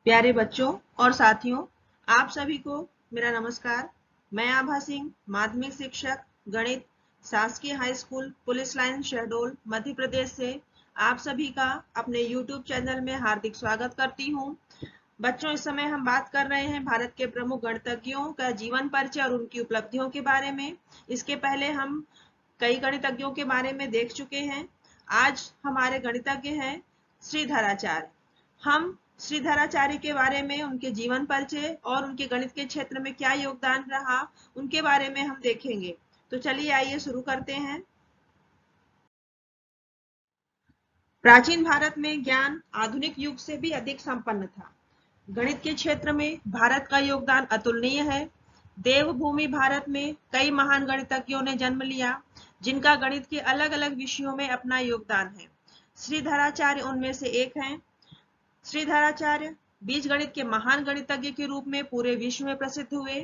प्यारे बच्चों और साथियों, आप सभी को मेरा नमस्कार। मैं आभा सिंह, माध्यमिक शिक्षक गणित, शासकीय high school police line Shahdol Madhya Pradesh से आप सभी का अपने YouTube चैनल में हार्दिक स्वागत करती हूँ। बच्चों, इस समय हम बात कर रहे हैं भारत के प्रमुख गणितज्ञों का जीवन परिचय और उनकी उपलब्धियों के बारे में। इसके पहले हम कई गणितज्ञों के बारे में देख चुके हैं। आज हमारे गणितज्ञ हैं श्रीधराचार्य। हम श्रीधराचार्य के बारे में, उनके जीवन परिचय और उनके गणित के क्षेत्र में क्या योगदान रहा, उनके बारे में हम देखेंगे। तो चलिए आइए शुरू करते हैं। प्राचीन भारत में ज्ञान आधुनिक युग से भी अधिक संपन्न था। गणित के क्षेत्र में भारत का योगदान अतुलनीय है। देवभूमि भारत में कई महान गणितज्ञों ने जन्म लिया, जिनका गणित के अलग अलग विषयों में अपना योगदान है। श्रीधराचार्य उनमें से एक हैं। श्रीधराचार्य बीजगणित के महान गणितज्ञ के रूप में पूरे विश्व में प्रसिद्ध हुए।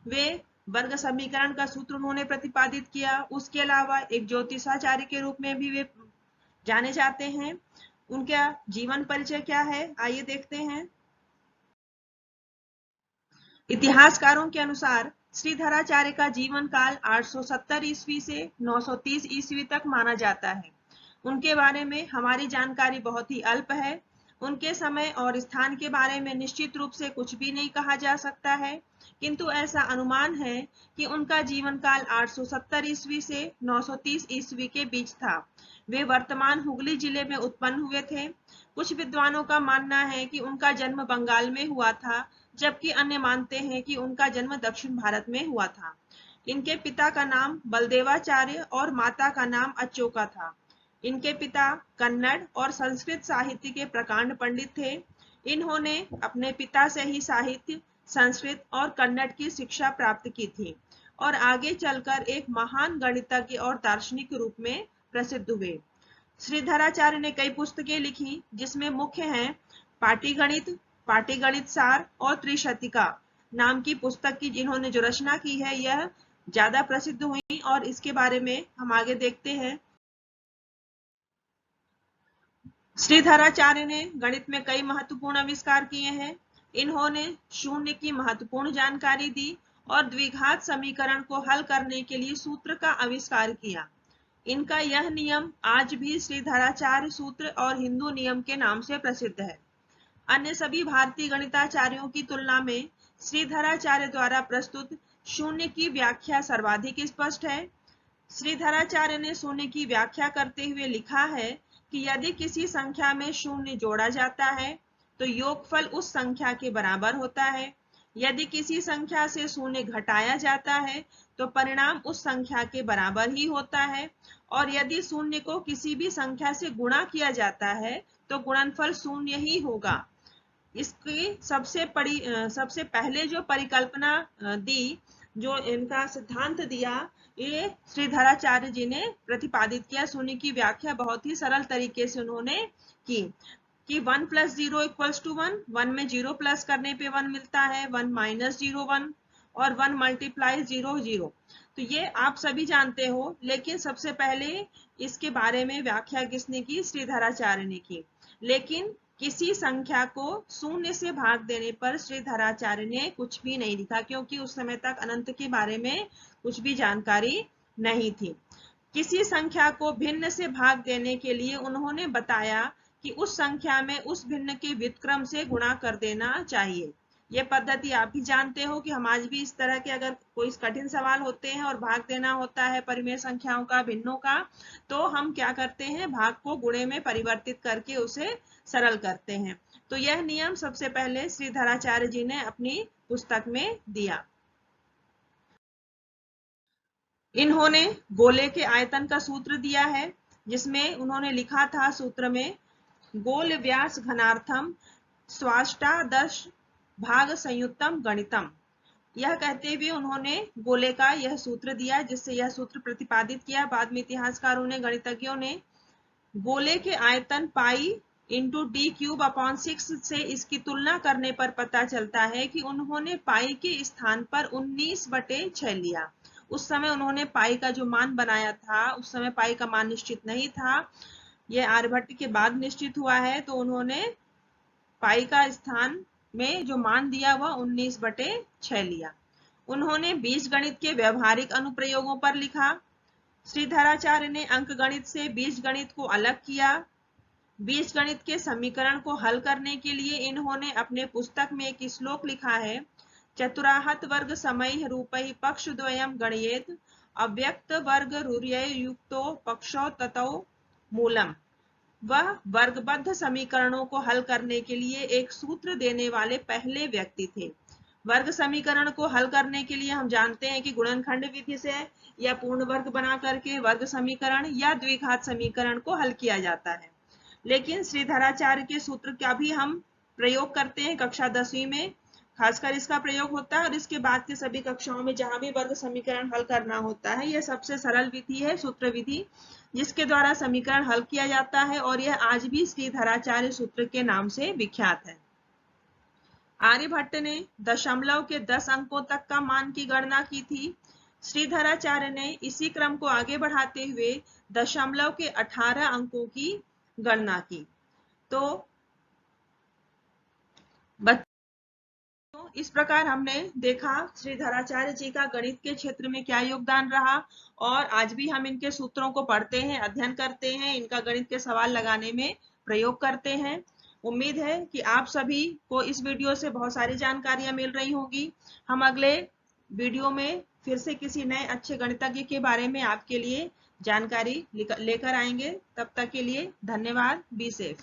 वे वर्ग समीकरण का सूत्र उन्होंने प्रतिपादित किया। उसके अलावा एक ज्योतिषाचार्य के रूप में भी वे जाने जाते हैं। उनका जीवन परिचय क्या है, आइए देखते हैं। इतिहासकारों के अनुसार श्रीधराचार्य का जीवन काल 870 ईस्वी से 930 ईस्वी तक माना जाता है। उनके बारे में हमारी जानकारी बहुत ही अल्प है। उनके समय और स्थान के बारे में निश्चित रूप से कुछ भी नहीं कहा जा सकता है, किंतु ऐसा अनुमान है कि उनका जीवन काल 870 ईस्वी से 930 ईस्वी के बीच था। वे वर्तमान हुगली जिले में उत्पन्न हुए थे। कुछ विद्वानों का मानना है कि उनका जन्म बंगाल में हुआ था, जबकि अन्य मानते हैं कि उनका जन्म दक्षिण भारत में हुआ था। इनके पिता का नाम बलदेवाचार्य और माता का नाम अच्योका था। इनके पिता कन्नड़ और संस्कृत साहित्य के प्रकांड पंडित थे। इन्होंने अपने पिता से ही साहित्य, संस्कृत और कन्नड़ की शिक्षा प्राप्त की थी और आगे चलकर एक महान गणितज्ञ और दार्शनिक के रूप में प्रसिद्ध हुए। श्रीधराचार्य ने कई पुस्तकें लिखी, जिसमें मुख्य हैं पाटीगणित, पाटीगणित सार और त्रिशतिका नाम की पुस्तक की जिन्होंने जो रचना की है, यह ज्यादा प्रसिद्ध हुई और इसके बारे में हम आगे देखते हैं। श्रीधराचार्य ने गणित में कई महत्वपूर्ण आविष्कार किए हैं। इन्होंने शून्य की महत्वपूर्ण जानकारी दी और द्विघात समीकरण को हल करने के लिए सूत्र का आविष्कार किया। इनका यह नियम आज भी श्रीधराचार्य सूत्र और हिंदू नियम के नाम से प्रसिद्ध है। अन्य सभी भारतीय गणिताचार्यों की तुलना में श्रीधराचार्य द्वारा प्रस्तुत शून्य की व्याख्या सर्वाधिक स्पष्ट है। श्रीधराचार्य ने शून्य की व्याख्या करते हुए लिखा है कि यदि किसी संख्या में शून्य जोड़ा जाता है तो योगफल उस संख्या के बराबर होता है। यदि किसी संख्या से शून्य घटाया जाता है तो परिणाम उस संख्या के बराबर ही होता है, और यदि शून्य को किसी भी संख्या से गुणा किया जाता है तो गुणनफल शून्य ही होगा। इसकी सबसे पहले जो परिकल्पना दी, जो इनका सिद्धांत दिया, ये श्रीधराचार्य जी ने प्रतिपादित किया। शून्य की व्याख्या बहुत ही सरल तरीके से उन्होंने की कि 1 + 0 = 1, 1 में 0 प्लस करने पे 1 मिलता है, 1 - 0 1 और 1 × 0 0। तो ये आप सभी जानते हो, लेकिन सबसे पहले इसके बारे में व्याख्या किसने की? श्रीधराचार्य ने की। लेकिन किसी संख्या को शून्य से भाग देने पर श्रीधराचार्य ने कुछ भी नहीं लिखा, क्योंकि उस समय तक अनंत के बारे में कुछ भी जानकारी नहीं थी। किसी संख्या को भिन्न से भाग देने के लिए उन्होंने बताया कि उस संख्या में उस भिन्न के व्युत्क्रम से गुणा कर देना चाहिए। यह पद्धति आप भी जानते हो कि हम आज भी इस तरह के अगर कोई कठिन सवाल होते हैं और भाग देना होता है परिमेय संख्याओं का, भिन्नों का, तो हम क्या करते हैं? भाग को गुणे में परिवर्तित करके उसे सरल करते हैं। तो यह नियम सबसे पहले श्रीधराचार्य जी ने अपनी पुस्तक में दिया। इन्होंने गोले के आयतन का सूत्र दिया है, जिसमें उन्होंने लिखा था सूत्र में गोल व्यास घनार्थम स्वाष्टादश भाग संयुक्तम गणितम। यह कहते हुए उन्होंने गोले का यह सूत्र दिया, जिससे यह सूत्र प्रतिपादित किया। बाद में इतिहासकारों ने, गणितज्ञों ने गोले के आयतन पाई × d³/6 से इसकी तुलना करने पर पता चलता है कि उन्होंने पाई के स्थान पर 19/6 लिया। उस समय उन्होंने पाई का जो मान बनाया था, उस समय पाई का मान निश्चित नहीं था, यह आर्यभट्ट के बाद निश्चित हुआ है। तो उन्होंने पाई का स्थान में जो मान दिया हुआ 19/6 लिया। उन्होंने बीजगणित के व्यवहारिक अनुप्रयोगों पर लिखा। श्रीधराचार्य ने अंकगणित से बीजगणित को अलग किया। बीजगणित के समीकरण को हल करने के लिए इन्होंने अपने पुस्तक में एक श्लोक लिखा है, चतुराहत वर्ग समैः रूपैः पक्षद्वयं गणयेत् अव्यक्त वर्ग रुर्यय युक्तो पक्षो ततो मूलम। वह वर्गबद्ध समीकरणों को हल करने के लिए एक सूत्र देने वाले पहले व्यक्ति थे। वर्ग समीकरण को हल करने के लिए हम जानते हैं कि गुणनखंड विधि से या पूर्ण वर्ग बना करके वर्ग समीकरण या द्विघात समीकरण को हल किया जाता है। लेकिन श्रीधराचार्य के सूत्र का भी हम प्रयोग करते हैं। कक्षा 10वीं में खासकर इसका प्रयोग होता है और इसके बाद के सभी कक्षाओं में जहां भी वर्ग समीकरण हल करना होता है, यह सबसे सरल विधि है, सूत्र विधि, जिसके द्वारा समीकरण हल किया जाता है और यह आज भी श्रीधराचार्य सूत्र के नाम से विख्यात है। आर्यभट्ट ने दशमलव के 10 अंकों तक का मान की गणना की थी। श्रीधराचार्य ने इसी क्रम को आगे बढ़ाते हुए दशमलव के 18 अंकों की गणना की। तो इस प्रकार हमने देखा श्रीधराचार्य जी का गणित के क्षेत्र में क्या योगदान रहा और आज भी हम इनके सूत्रों को पढ़ते हैं, अध्ययन करते हैं, इनका गणित के सवाल लगाने में प्रयोग करते हैं। उम्मीद है कि आप सभी को इस वीडियो से बहुत सारी जानकारियां मिल रही होंगी। हम अगले वीडियो में फिर से किसी नए अच्छे गणितज्ञ के बारे में आपके लिए जानकारी लेकर आएंगे। तब तक के लिए धन्यवाद। Be safe.